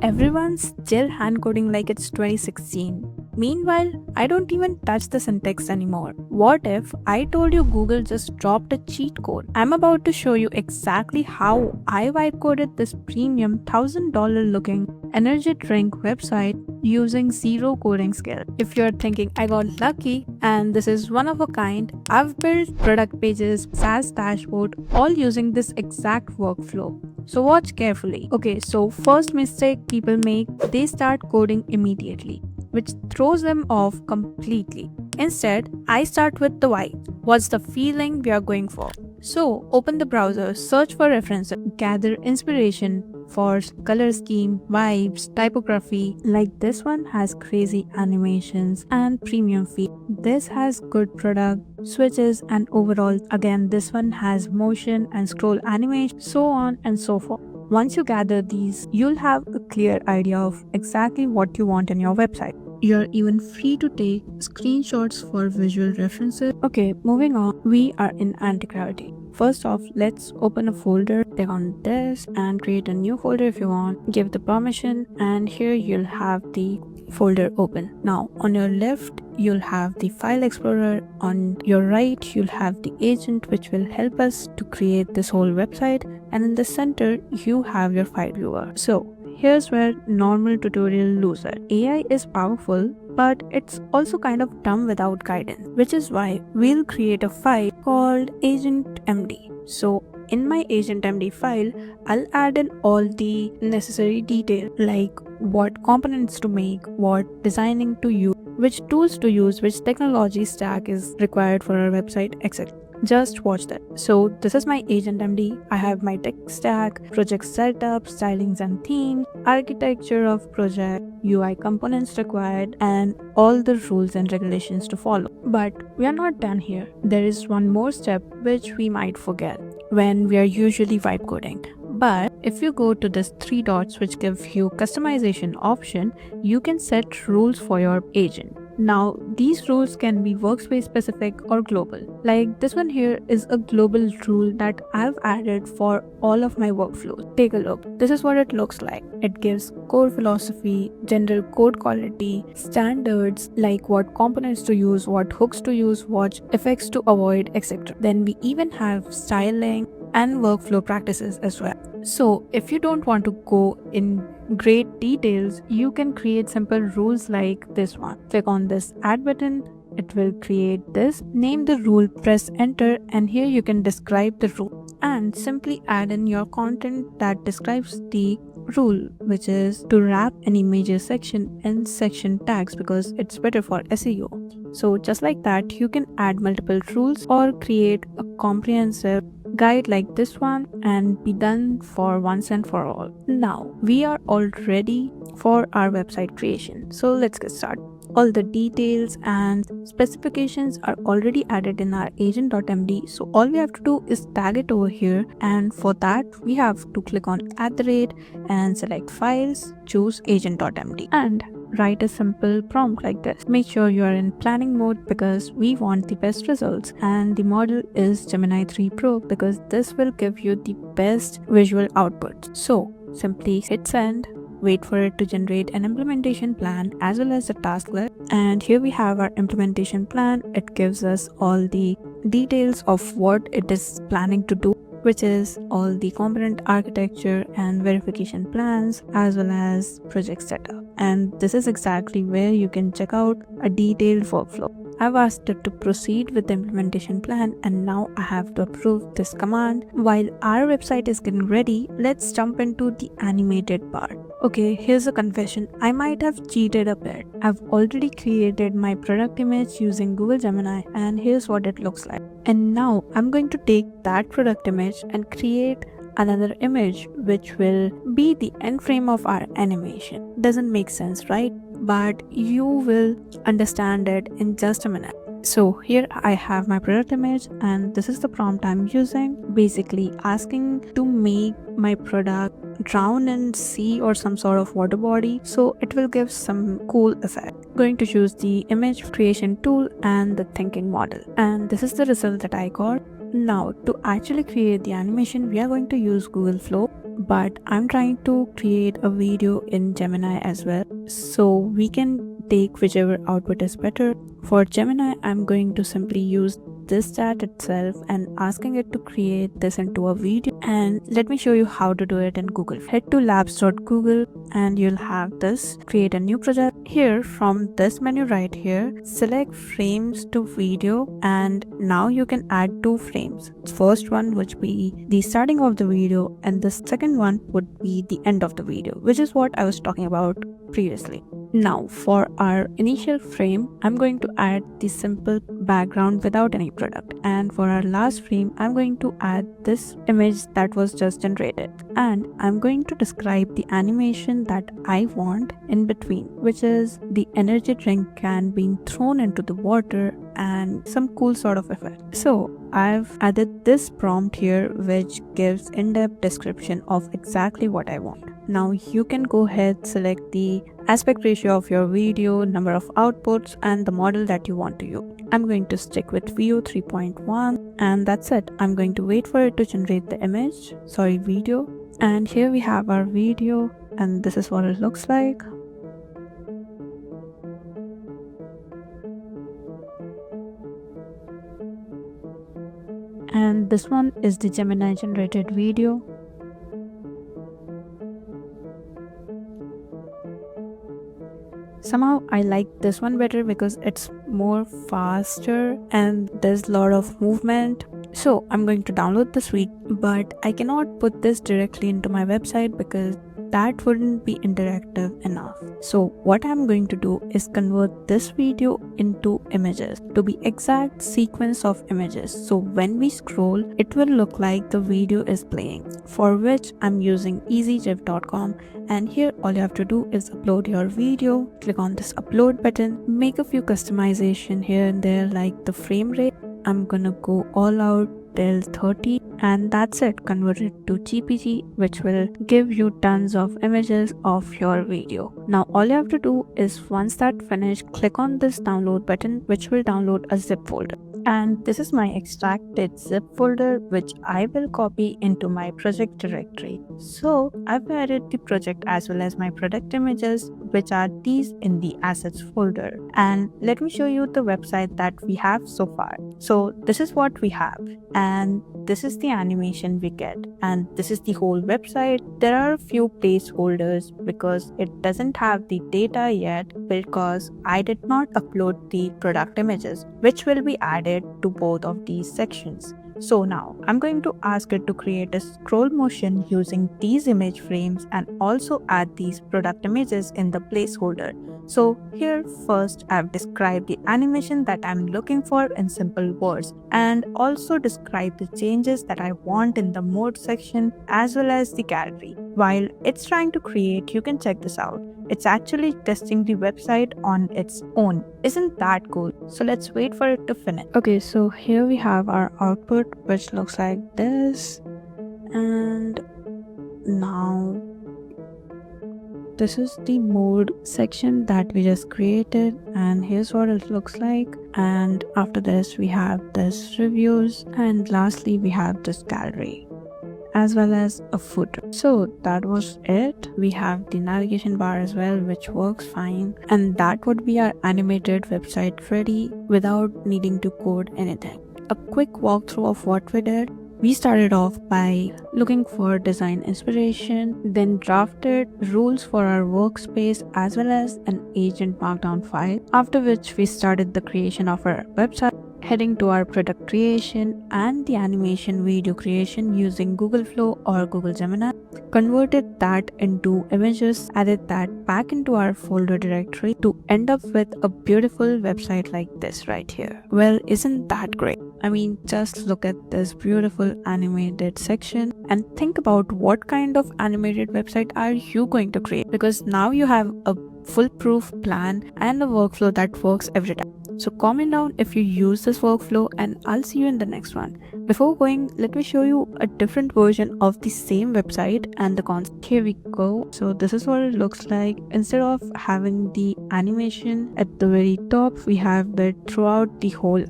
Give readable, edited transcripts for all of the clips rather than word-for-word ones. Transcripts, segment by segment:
everyone's still hand coding like it's 2016. Meanwhile, I don't even touch the syntax anymore. What if I told you Google just dropped a cheat code? I'm about to show you exactly how I vibe coded this premium $1,000 looking energy drink website using zero coding skill. If you're thinking I got lucky and this is one of a kind, I've built product pages, SaaS dashboard, all using this exact workflow. So watch carefully. Okay, so first mistake people make, they start coding immediately, which throws them off completely. Instead, I start with the why. What's the feeling we are going for? So open the browser, search for references, gather inspiration for color scheme, vibes, typography. Like this one has crazy animations and premium feel. This has good product, switches, and overall. Again, this one has motion and scroll animation, so on and so forth. Once you gather these, you'll have a clear idea of exactly what you want in your website. You're even free to take screenshots for visual references. Okay, moving on, we are in Antigravity. First off, let's open a folder, click on this and create a new folder if you want. Give the permission and here you'll have the folder open. Now on your left, you'll have the file explorer. On your right, you'll have the agent which will help us to create this whole website. And in the center, you have your file viewer. So here's where normal tutorial loses it. AI is powerful, but it's also kind of dumb without guidance, which is why we'll create a file called agentmd. So in my agentmd file, I'll add in all the necessary details like what components to make, what designing to use, which tools to use, which technology stack is required for our website, etc. Just watch that. So this is my agentmd. I have my tech stack, project setup, stylings and themes, architecture of project, UI components required, and all the rules and regulations to follow. But we are not done here. There is one more step which we might forget when we are usually vibe coding. But if you go to this three dots which give you customization option, you can set rules for your agent. Now, these rules can be workspace specific or global. Like this one here is a global rule that I've added for all of my workflows. Take a look. This is what it looks like. It gives core philosophy, general code quality, standards like what components to use, what hooks to use, what effects to avoid, etc. Then we even have styling and workflow practices as well. So if you don't want to go in great details, you can create simple rules like this one. Click on this add button, it will create this, name the rule, press enter, and here you can describe the rule and simply add in your content that describes the rule, which is to wrap any major section in section tags because it's better for SEO. So just like that, you can add multiple rules or create a comprehensive guide like this one and be done for once and for all. Now we are all ready for our website creation. So let's get started. All the details and specifications are already added in our agent.md. So all we have to do is tag it over here. And for that, we have to click on @ and select files, choose agent.md and write a simple prompt like this. Make sure you are in planning mode because we want the best results. And the model is Gemini 3 Pro because this will give you the best visual output. So simply hit send. Wait for it to generate an implementation plan as well as a task list. And here we have our implementation plan. It gives us all the details of what it is planning to do, which is all the component architecture and verification plans as well as project setup. And this is exactly where you can check out a detailed workflow. I've asked it to proceed with the implementation plan and now I have to approve this command. While our website is getting ready, let's jump into the animated part. Okay, here's a confession. I might have cheated a bit. I've already created my product image using Google Gemini and here's what it looks like. And now I'm going to take that product image and create another image which will be the end frame of our animation. Doesn't make sense, right? But you will understand it in just a minute. So here I have my product image and this is the prompt I'm using, basically asking to make my product drown in sea or some sort of water body, so it will give some cool effect. Going to choose the image creation tool and the thinking model, and this is the result that I got. Now, to actually create the animation, we are going to use Google Flow, but I'm trying to create a video in Gemini as well. So we can take whichever output is better. For Gemini, I'm going to simply use this chat itself and asking it to create this into a video. And let me show you how to do it in Google. Head to labs.google and you'll have this. Create a new project. Here from this menu right here, select frames to video, and now you can add 2 frames. First one would be the starting of the video and the second one would be the end of the video, which is what I was talking about previously. Now for our initial frame, I'm going to add the simple background without any product, and for our last frame, I'm going to add this image that was just generated, and I'm going to describe the animation that I want in between, which is the energy drink can being thrown into the water and some cool sort of effect. So I've added this prompt here which gives in-depth description of exactly what I want. Now you can go ahead, select the aspect ratio of your video, number of outputs, and the model that you want to use. I'm going to stick with Veo 3.1 and that's it. I'm going to wait for it to generate the video. And here we have our video and this is what it looks like. And this one is the Gemini generated video. Somehow I like this one better because it's more faster and there's a lot of movement. So I'm going to download the suite, but I cannot put this directly into my website because that wouldn't be interactive enough. So what I'm going to do is convert this video into images, to be exact sequence of images. So when we scroll, it will look like the video is playing, for which I'm using easygif.com. And here all you have to do is upload your video, click on this upload button, make a few customization here and there like the frame rate. I'm gonna go all out till 30 and that's it. Convert it to GPG, which will give you tons of images of your video. Now all you have to do is once that finished, click on this download button, which will download a zip folder. And this is my extracted zip folder which I will copy into my project directory. So I've added the project as well as my product images, which are these in the assets folder. And let me show you the website that we have so far. So this is what we have and this is the animation we get and this is the whole website. There are a few placeholders because it doesn't have the data yet because I did not upload the product images, which will be added to both of these sections. So now I'm going to ask it to create a scroll motion using these image frames and also add these product images in the placeholder. So here first I've described the animation that I'm looking for in simple words and also describe the changes that I want in the mode section as well as the gallery. While it's trying to create, you can check this out. It's actually testing the website on its own. Isn't that cool? So let's wait for it to finish. Okay, so here we have our output which looks like this, and now this is the mode section that we just created and here's what it looks like. And after this we have this reviews and lastly we have this gallery as well as a footer. So that was it. We have the navigation bar as well, which works fine, and that would be our animated website ready without needing to code anything. A quick walkthrough of what we did. We started off by looking for design inspiration, then drafted rules for our workspace as well as an agent markdown file, after which we started the creation of our website, heading to our product creation and the animation video creation using Google Flow or Google Gemini, converted that into images, added that back into our folder directory to end up with a beautiful website like this right here. Well, isn't that great? I mean, just look at this beautiful animated section and think about what kind of animated website are you going to create, because now you have a foolproof plan and a workflow that works every time. So comment down if you use this workflow and I'll see you in the next one. Before going, let me show you a different version of the same website and the concept. Here we go. So this is what it looks like. Instead of having the animation at the very top, we have it throughout the whole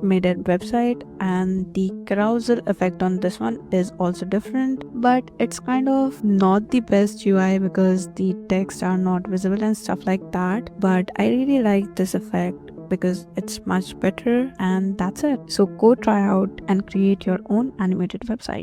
animated website, and the carousel effect on this one is also different, but it's kind of not the best UI because the text are not visible and stuff like that. But I really like this effect because it's much better, and that's it. So go try out and create your own animated website.